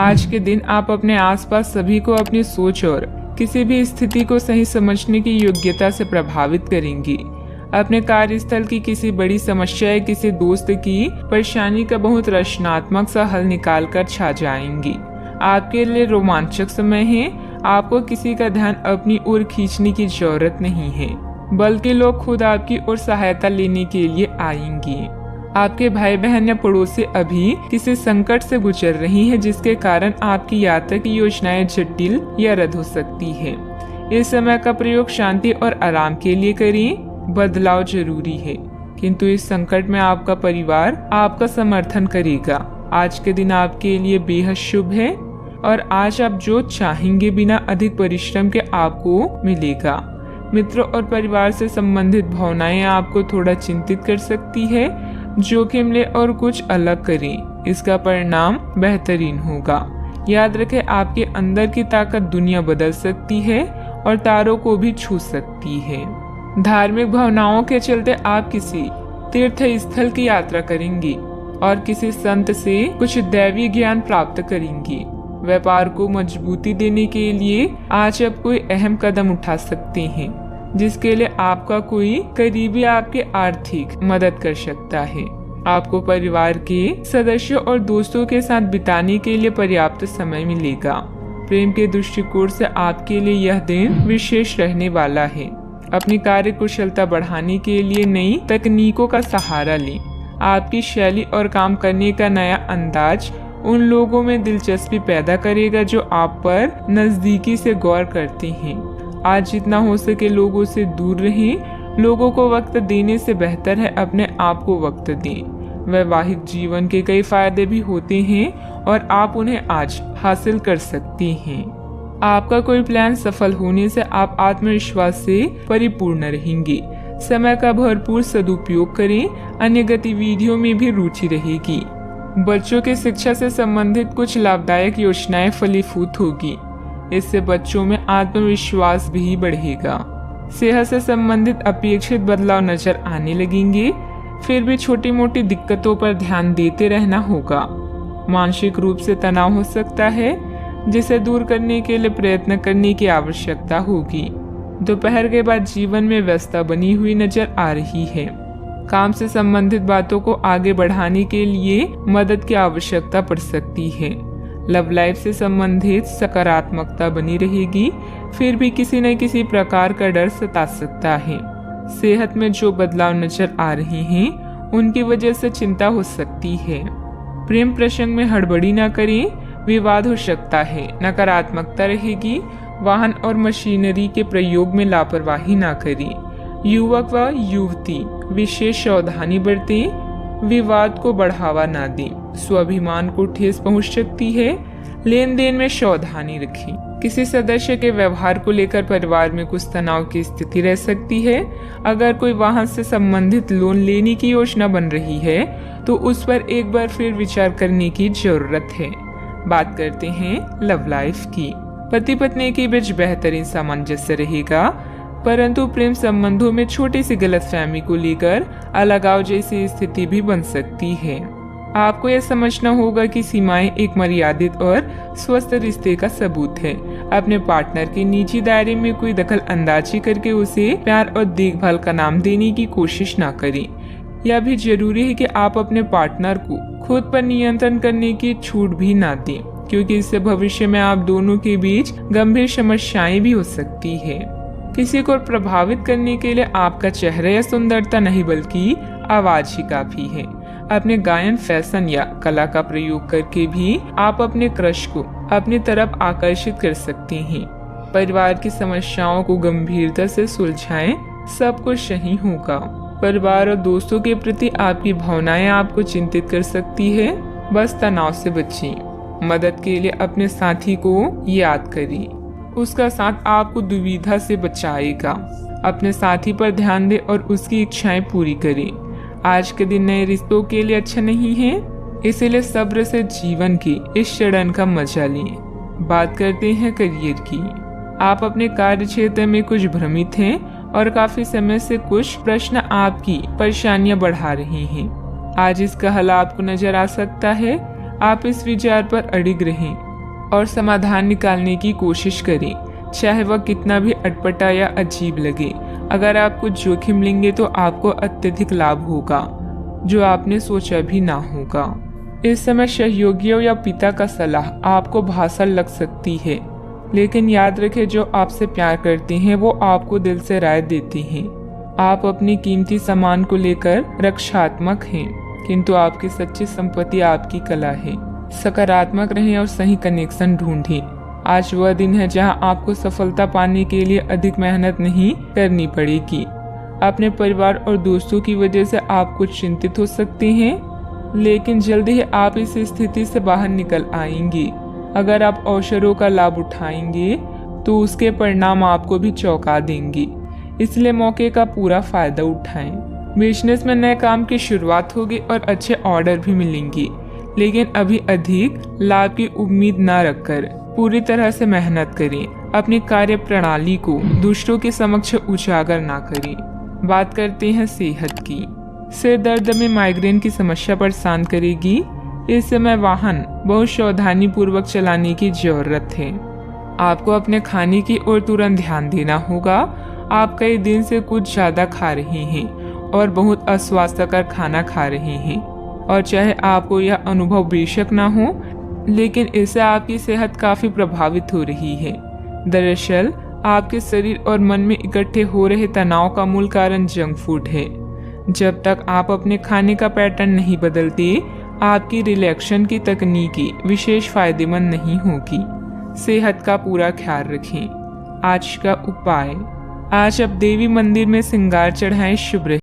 आज के दिन आप अपने आसपास सभी को अपनी सोच और किसी भी स्थिति को सही समझने की योग्यता से प्रभावित करेंगी। अपने कार्यस्थल की किसी बड़ी समस्या या किसी दोस्त की परेशानी का बहुत रचनात्मक सा हल निकाल कर छा जाएंगी। आपके लिए रोमांचक समय है। आपको किसी का ध्यान अपनी ओर खींचने की जरूरत नहीं है, बल्कि लोग खुद आपकी ओर सहायता लेने के लिए आएंगे। आपके भाई बहन या पड़ोसी अभी किसी संकट से गुजर रही हैं, जिसके कारण आपकी यात्रा की योजनाएं जटिल या रद्द हो सकती है। इस समय का प्रयोग शांति और आराम के लिए करें। बदलाव जरूरी है, किंतु इस संकट में आपका परिवार आपका समर्थन करेगा। आज के दिन आपके लिए बेहद शुभ है और आज आप जो चाहेंगे बिना अधिक परिश्रम के आपको मिलेगा। मित्रों और परिवार से संबंधित भावनाएं आपको थोड़ा चिंतित कर सकती है। जोखिम ले और कुछ अलग करें, इसका परिणाम बेहतरीन होगा। याद रखें, आपके अंदर की ताकत दुनिया बदल सकती है और तारों को भी छू सकती है। धार्मिक भावनाओं के चलते आप किसी तीर्थ स्थल की यात्रा करेंगी और किसी संत से कुछ दैवी ज्ञान प्राप्त करेंगी। व्यापार को मजबूती देने के लिए आज आप कोई अहम कदम उठा सकते हैं, जिसके लिए आपका कोई करीबी आपकी आर्थिक मदद कर सकता है। आपको परिवार के सदस्यों और दोस्तों के साथ बिताने के लिए पर्याप्त समय मिलेगा। प्रेम के दृष्टिकोण से आपके लिए यह दिन विशेष रहने वाला है। अपनी कार्य कुशलता बढ़ाने के लिए नई तकनीकों का सहारा लें। आपकी शैली और काम करने का नया अंदाज उन लोगों में दिलचस्पी पैदा करेगा जो आप पर नजदीकी से गौर करते हैं। आज जितना हो सके लोगों से दूर रहें। लोगों को वक्त देने से बेहतर है अपने आप को वक्त दें। वैवाहिक जीवन के कई फायदे भी होते हैं और आप उन्हें आज हासिल कर सकते हैं। आपका कोई प्लान सफल होने से आप आत्मविश्वास से परिपूर्ण रहेंगे। समय का भरपूर सदुपयोग करें। अन्य गतिविधियों में भी रुचि रहेगी। बच्चों की शिक्षा से संबंधित कुछ लाभदायक योजनाएं फलीभूत होगी। इससे बच्चों में आत्मविश्वास भी बढ़ेगा। सेहत से संबंधित अपेक्षित बदलाव नजर आने लगेंगे। फिर भी छोटी मोटी दिक्कतों पर ध्यान देते रहना होगा। मानसिक रूप से तनाव हो सकता है, जिसे दूर करने के लिए प्रयत्न करने की आवश्यकता होगी। दोपहर के बाद जीवन में व्यस्तता बनी हुई नजर आ रही है। काम से संबंधित बातों को आगे बढ़ाने के लिए मदद की आवश्यकता पड़ सकती है। लव लाइफ से संबंधित सकारात्मकता बनी रहेगी। फिर भी किसी न किसी प्रकार का डर सता सकता है। सेहत में जो बदलाव नजर आ रहे हैं उनकी वजह से चिंता हो सकती है। प्रेम प्रसंग में हड़बड़ी न करें, विवाद हो सकता है। नकारात्मकता रहेगी। वाहन और मशीनरी के प्रयोग में लापरवाही न करें। युवक व युवती विशेष सावधानी बरतें। विवाद को बढ़ावा न दें। स्वाभिमान को ठेस पहुंच सकती है। लेन देन में सावधानी रखें। किसी सदस्य के व्यवहार को लेकर परिवार में कुछ तनाव की स्थिति रह सकती है। अगर कोई वाहन से संबंधित लोन लेने की योजना बन रही है तो उस पर एक बार फिर विचार करने की जरूरत है। बात करते हैं लव लाइफ की। पति पत्नी के बीच बेहतरीन सामंजस्य रहेगा, परंतु प्रेम संबंधों में छोटी सी गलतफहमी को लेकर अलगाव जैसी स्थिति भी बन सकती है। आपको यह समझना होगा कि सीमाएं एक मर्यादित और स्वस्थ रिश्ते का सबूत है। अपने पार्टनर के निजी दायरे में कोई दखल अंदाजी करके उसे प्यार और देखभाल का नाम देने की कोशिश ना करें। यह भी जरूरी है कि आप अपने पार्टनर को खुद पर नियंत्रण करने की छूट भी ना दें, क्योंकि इससे भविष्य में आप दोनों के बीच गंभीर समस्याएं भी हो सकती है। किसी को प्रभावित करने के लिए आपका चेहरा या सुंदरता नहीं बल्कि आवाज ही काफी है। अपने गायन, फैशन या कला का प्रयोग करके भी आप अपने क्रश को अपनी तरफ आकर्षित कर सकते हैं। परिवार की समस्याओं को गंभीरता से सुलझाएं, सब कुछ सही होगा। परिवार और दोस्तों के प्रति आपकी भावनाएं आपको चिंतित कर सकती है। बस तनाव से बचें। मदद के लिए अपने साथी को याद करें। उसका साथ आपको दुविधा से बचाएगा। अपने साथी पर ध्यान दें और उसकी इच्छाएं पूरी करें। आज के दिन नए रिश्तों के लिए अच्छा नहीं है, इसलिए सब्र से जीवन की इस चरण का मजा लें। बात करते हैं करियर की। आप अपने कार्य क्षेत्र में कुछ भ्रमित हैं और काफी समय से कुछ प्रश्न आपकी परेशानियां बढ़ा रहे हैं। आज इसका हल आपको नजर आ सकता है। आप इस विचार पर अडिग रहें और समाधान निकालने की कोशिश करें, चाहे वह कितना भी अटपटा या अजीब लगे। अगर आप कुछ जोखिम लेंगे तो आपको अत्यधिक लाभ होगा, जो आपने सोचा भी ना होगा। इस समय सहयोगियों या पिता का सलाह आपको भासर लग सकती है, लेकिन याद रखें, जो आपसे प्यार करते हैं वो आपको दिल से राय देते हैं। आप अपनी कीमती सामान को लेकर रक्षात्मक हैं, किंतु आपकी सच्ची संपत्ति आपकी कला है। सकारात्मक रहें और सही कनेक्शन ढूंढें। आज वह दिन है जहां आपको सफलता पाने के लिए अधिक मेहनत नहीं करनी पड़ेगी। अपने परिवार और दोस्तों की वजह से आप कुछ चिंतित हो सकते हैं, लेकिन जल्दी ही आप इस स्थिति से बाहर निकल आएंगे। अगर आप अवसरों का लाभ उठाएंगे तो उसके परिणाम आपको भी चौंका देंगे, इसलिए मौके का पूरा फायदा उठाएं। बिजनेस में नए काम की शुरुआत होगी और अच्छे ऑर्डर भी मिलेंगे, लेकिन अभी अधिक लाभ की उम्मीद न रखकर पूरी तरह से मेहनत करें। अपनी कार्य प्रणाली को दूसरों के समक्ष उजागर ना करें। बात करते हैं सेहत की। सिर दर्द में माइग्रेन की समस्या परेशान करेगी। इस समय वाहन बहुत सावधानी पूर्वक चलाने की जरूरत है। आपको अपने खाने की ओर तुरंत ध्यान देना होगा। आप कई दिन से कुछ ज्यादा खा रहे हैं और बहुत अस्वास्थ्यकर खाना खा रहे हैं, और चाहे आपको यह अनुभव बेशक ना हो, लेकिन इससे आपकी सेहत काफी प्रभावित हो रही है। दरअसल आपके शरीर और मन में इकट्ठे हो रहे तनाव का मूल कारण जंक फूड है। जब तक आप अपने खाने का पैटर्न नहीं बदलते, आपकी रिलैक्सेशन की तकनीकी विशेष फायदेमंद नहीं होगी। सेहत का पूरा ख्याल रखें। आज का उपाय, आज आप देवी मंदिर में श्रृंगार चढ़ाएं, शुभ रहे।